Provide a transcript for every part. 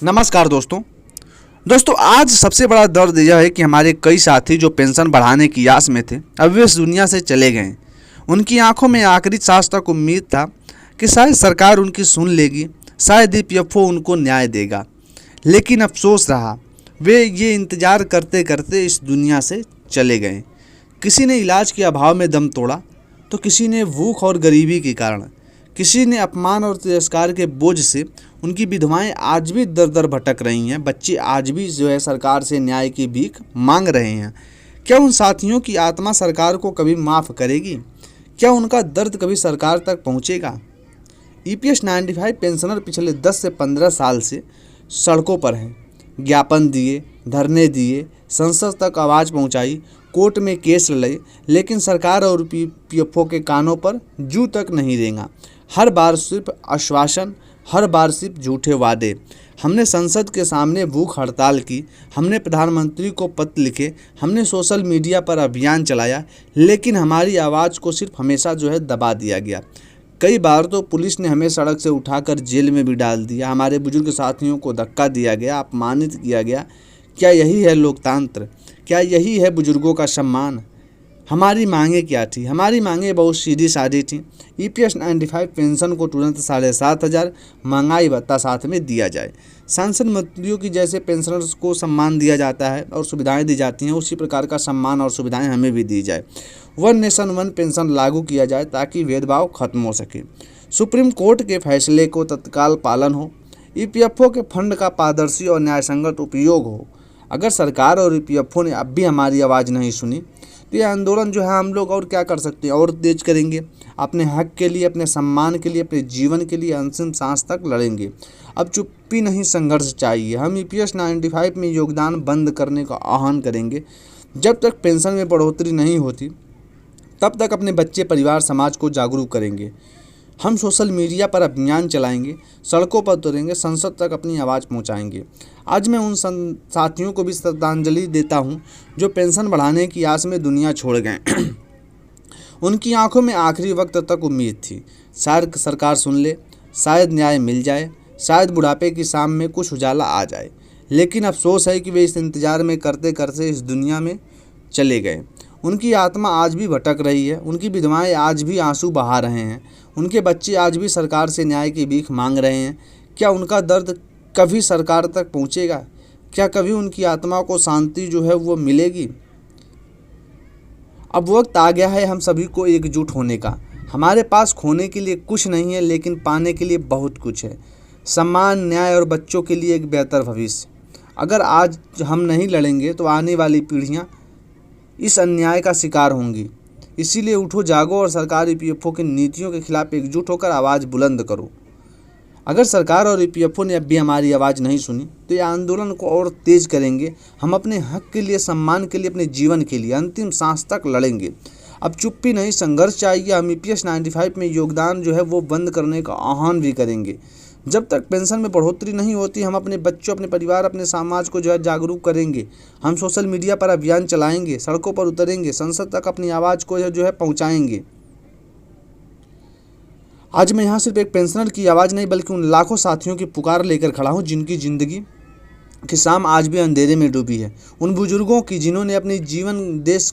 नमस्कार दोस्तों आज सबसे बड़ा दर्द यह है कि हमारे कई साथी जो पेंशन बढ़ाने की आस में थे अब वे इस दुनिया से चले गए। उनकी आंखों में आखिरी सांस तक उम्मीद था कि शायद सरकार उनकी सुन लेगी, शायद ईपीएफओ उनको न्याय देगा। लेकिन अफसोस रहा, वे ये इंतज़ार करते करते इस दुनिया से चले गए। किसी ने इलाज के अभाव में दम तोड़ा तो किसी ने भूख और गरीबी के कारण, किसी ने अपमान और तिरस्कार के बोझ से। उनकी विधवाएं आज भी दर दर भटक रही हैं, बच्चे आज भी जो है सरकार से न्याय की भीख मांग रहे हैं। क्या उन साथियों की आत्मा सरकार को कभी माफ़ करेगी? क्या उनका दर्द कभी सरकार तक पहुंचेगा? ईपीएस 95 पेंशनर पिछले 10 से 15 साल से सड़कों पर हैं। ज्ञापन दिए, धरने दिए, संसद तक आवाज़ पहुंचाई, कोर्ट में केस लड़े, लेकिन सरकार और पीएफओ के कानों पर जू तक नहीं रेंगा। हर बार सिर्फ आश्वासन, हर बार सिर्फ झूठे वादे। हमने संसद के सामने भूख हड़ताल की, हमने प्रधानमंत्री को पत्र लिखे, हमने सोशल मीडिया पर अभियान चलाया, लेकिन हमारी आवाज़ को सिर्फ हमेशा दबा दिया गया। कई बार तो पुलिस ने हमें सड़क से उठाकर जेल में भी डाल दिया। हमारे बुजुर्ग साथियों को धक्का दिया गया, अपमानित किया गया। क्या यही है लोकतंत्र? क्या यही है बुजुर्गों का सम्मान? हमारी मांगें क्या थी? हमारी मांगें बहुत सीधी सादी थी। ईपीएस 95 पेंशन को तुरंत 7,500 महंगाई भत्ता साथ में दिया जाए। सांसद मंत्रियों की जैसे पेंशनर्स को सम्मान दिया जाता है और सुविधाएं दी जाती हैं, उसी प्रकार का सम्मान और सुविधाएं हमें भी दी जाए। वन नेशन वन पेंशन लागू किया जाए ताकि भेदभाव खत्म हो सके। सुप्रीम कोर्ट के फैसले को तत्काल पालन हो। ईपीएफओ के फंड का पारदर्शी और न्यायसंगत उपयोग हो। अगर सरकार और ईपीएफओ ने अब भी हमारी आवाज़ नहीं सुनी तो ये आंदोलन हम लोग और क्या कर सकते हैं, और तेज करेंगे। अपने हक के लिए, अपने सम्मान के लिए, अपने जीवन के लिए अंतिम सांस तक लड़ेंगे। अब चुप्पी नहीं, संघर्ष चाहिए। हम ईपीएस 95 में योगदान बंद करने का आह्वान करेंगे। जब तक पेंशन में बढ़ोतरी नहीं होती तब तक अपने बच्चे, परिवार, समाज को जागरूक करेंगे। हम सोशल मीडिया पर अभियान चलाएंगे, सड़कों पर उतरेंगे, संसद तक अपनी आवाज़ पहुंचाएंगे। आज मैं उन साथियों को भी श्रद्धांजलि देता हूं जो पेंशन बढ़ाने की आस में दुनिया छोड़ गए। उनकी आंखों में आखिरी वक्त तक उम्मीद थी, शायद सरकार सुन ले, शायद न्याय मिल जाए, शायद बुढ़ापे की शाम में कुछ उजाला आ जाए। लेकिन अफसोस है कि वे इस इंतज़ार में करते करते इस दुनिया में चले गए। उनकी आत्मा आज भी भटक रही है, उनकी विधवाएं आज भी आंसू बहा रहे हैं, उनके बच्चे आज भी सरकार से न्याय की भीख मांग रहे हैं। क्या उनका दर्द कभी सरकार तक पहुंचेगा? क्या कभी उनकी आत्मा को शांति वो मिलेगी? अब वक्त आ गया है हम सभी को एकजुट होने का। हमारे पास खोने के लिए कुछ नहीं है, लेकिन पाने के लिए बहुत कुछ है। सम्मान, न्याय और बच्चों के लिए एक बेहतर भविष्य। अगर आज हम नहीं लड़ेंगे तो आने वाली पीढ़ियां इस अन्याय का शिकार होंगी। इसीलिए उठो, जागो और सरकार ईपीएफओ की नीतियों के खिलाफ एकजुट होकर आवाज़ बुलंद करो। अगर सरकार और ईपीएफओ ने अब भी हमारी आवाज़ नहीं सुनी तो ये आंदोलन को और तेज करेंगे। हम अपने हक के लिए, सम्मान के लिए, अपने जीवन के लिए अंतिम सांस तक लड़ेंगे। अब चुप्पी नहीं, संघर्ष चाहिए। हम ईपीएस 95 में योगदान वो बंद करने का आह्वान भी करेंगे। जब तक पेंशन में बढ़ोतरी नहीं होती, हम अपने बच्चों, अपने परिवार, अपने समाज को जागरूक करेंगे। हम सोशल मीडिया पर अभियान चलाएंगे, सड़कों पर उतरेंगे, संसद तक अपनी आवाज़ को पहुंचाएंगे। आज मैं यहाँ सिर्फ एक पेंशनर की आवाज़ नहीं बल्कि उन लाखों साथियों की पुकार लेकर खड़ा हूँ जिनकी ज़िंदगी की शाम आज भी अंधेरे में डूबी है। उन बुजुर्गों की जिन्होंने अपनी जीवन देश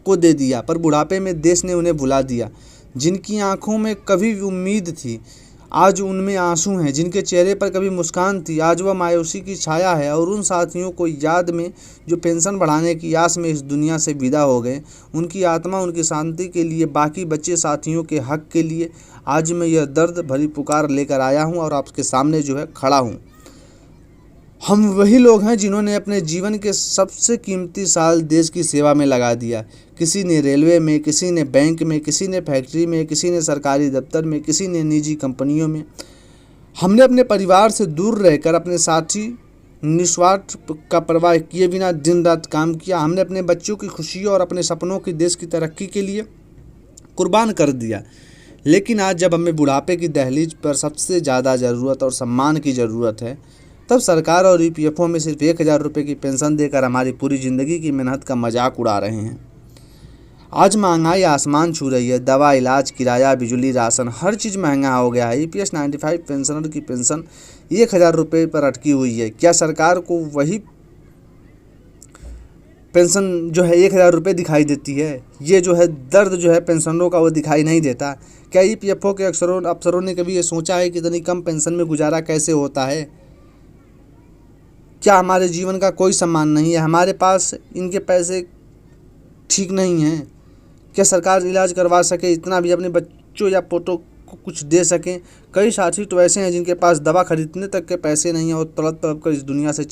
को दे दिया पर बुढ़ापे में देश ने उन्हें भुला दिया। जिनकी आंखों में कभी उम्मीद थी, आज उनमें आंसू हैं। जिनके चेहरे पर कभी मुस्कान थी, आज वह मायूसी की छाया है। और उन साथियों को याद में जो पेंशन बढ़ाने की आस में इस दुनिया से विदा हो गए, उनकी आत्मा, उनकी शांति के लिए, बाकी बचे साथियों के हक के लिए आज मैं यह दर्द भरी पुकार लेकर आया हूं और आपके सामने खड़ा हूं। हम वही लोग हैं जिन्होंने अपने जीवन के सबसे कीमती साल देश की सेवा में लगा दिया। किसी ने रेलवे में, किसी ने बैंक में, किसी ने फैक्ट्री में, किसी ने सरकारी दफ्तर में, किसी ने निजी कंपनियों में। हमने अपने परिवार से दूर रहकर अपने साथी निस्वार्थ का परवाह किए बिना दिन रात काम किया। हमने अपने बच्चों की खुशी और अपने सपनों की, देश की तरक्की के लिए कुर्बान कर दिया। लेकिन आज जब हमें बुढ़ापे की दहलीज पर सबसे ज़्यादा ज़रूरत और सम्मान की ज़रूरत है, तब सरकार और ईपीएफओ में सिर्फ 1,000 रुपये की पेंशन देकर हमारी पूरी ज़िंदगी की मेहनत का मजाक उड़ा रहे हैं। आज महंगाई आसमान छू रही है। दवा, इलाज, किराया, बिजली, राशन, हर चीज़ महंगा हो गया है। EPS 95 पेंशनर की पेंशन 1,000 रुपये पर अटकी हुई है। क्या सरकार को वही पेंशन जो है 1,000 रुपये दिखाई देती है? ये जो है दर्द जो है पेंशनरों का वो दिखाई नहीं देता? क्या EPFO के अफसरों ने कभी ये सोचा है कि इतनी कम पेंशन में गुजारा कैसे होता है? क्या हमारे जीवन का कोई सम्मान नहीं है? हमारे पास इनके पैसे ठीक नहीं हैं? क्या सरकार इलाज करवा सके, इतना भी अपने बच्चों या पोतों को कुछ दे सकें? कई साथी तो ऐसे हैं जिनके पास दवा खरीदने तक के पैसे नहीं हैं और तड़प तड़प कर इस दुनिया से